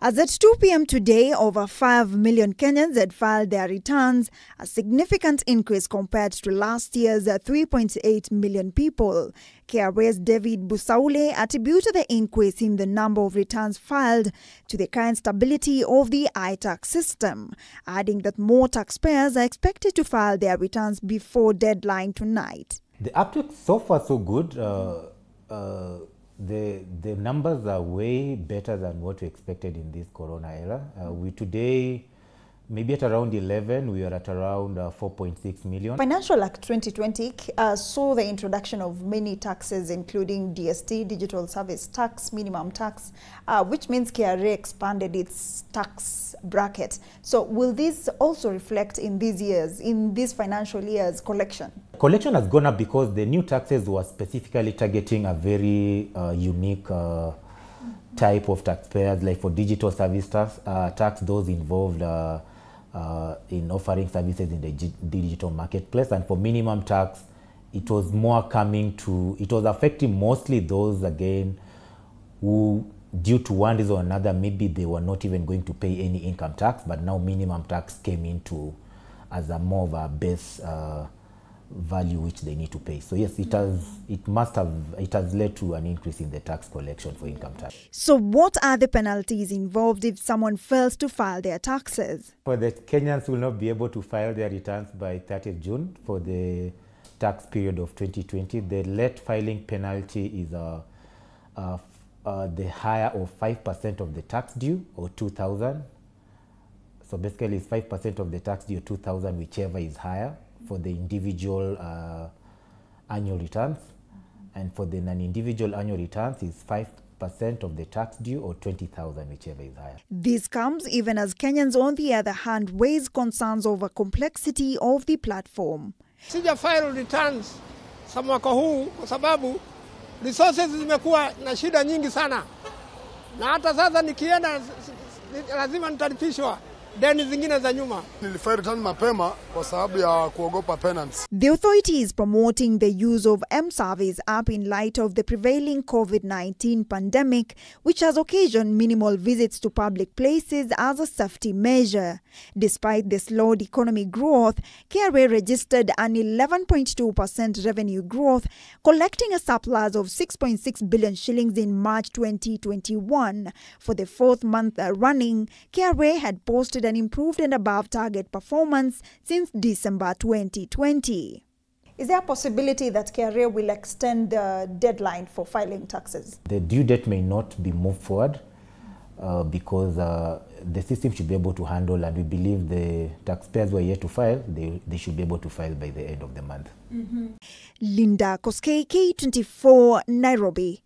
As at 2 p.m. today, over 5 million Kenyans had filed their returns, a significant increase compared to last year's 3.8 million people. KRA's David Busaule attributed the increase in the number of returns filed to the current stability of the iTax system, adding that more taxpayers are expected to file their returns before deadline tonight. The uptake so far so good. The numbers are way better than what we expected in this corona era. We today, maybe at around 11, we are at around 4.6 million. Financial Act 2020 saw the introduction of many taxes, including DST, Digital Service Tax, Minimum Tax, which means KRA expanded its tax bracket. So will this also reflect in these financial years collection? Collection has gone up because the new taxes were specifically targeting a very unique type of taxpayers, like for digital service tax, those involved in offering services in the digital marketplace. And for minimum tax, it was more it was affecting mostly those, again, who, due to one reason or another, maybe they were not even going to pay any income tax, but now minimum tax came into as a more of a base value which they need to pay. So yes, it has led to an increase in the tax collection for income tax. So what are the penalties involved if someone fails to file their taxes? For the Kenyans will not be able to file their returns by 30th June for the tax period of 2020. The late filing penalty is the higher of 5% of the tax due, or 2,000. So basically it's 5% of the tax due, 2,000, whichever is higher, for the individual annual returns. And for the non-individual annual returns is 5% of the tax due, or 20,000, whichever is higher. This comes even as Kenyans, on the other hand, raise concerns over complexity of the platform. Sija file returns sa mwaka huu kwa sababu resources zimekuwa na shida nyingi sana. Na hata sasa nikienda lazima nitalipishwa deni zingine za nyuma. Nilifile return mapema kwa sababu ya kuogopa penalties. The authority is promoting the use of M-Service app in light of the prevailing COVID-19 pandemic, which has occasioned minimal visits to public places as a safety measure. Despite the slowed economic growth, KRA registered an 11.2% revenue growth, collecting a surplus of 6.6 billion shillings in March 2021. For the fourth month running, KRA had posted an improved and above target performance since December 2020. Is there a possibility that KRA will extend the deadline for filing taxes? The due date may not be moved forward because the system should be able to handle, and we believe the taxpayers who are yet to file, they should be able to file by the end of the month. Linda Koskei, K24, Nairobi.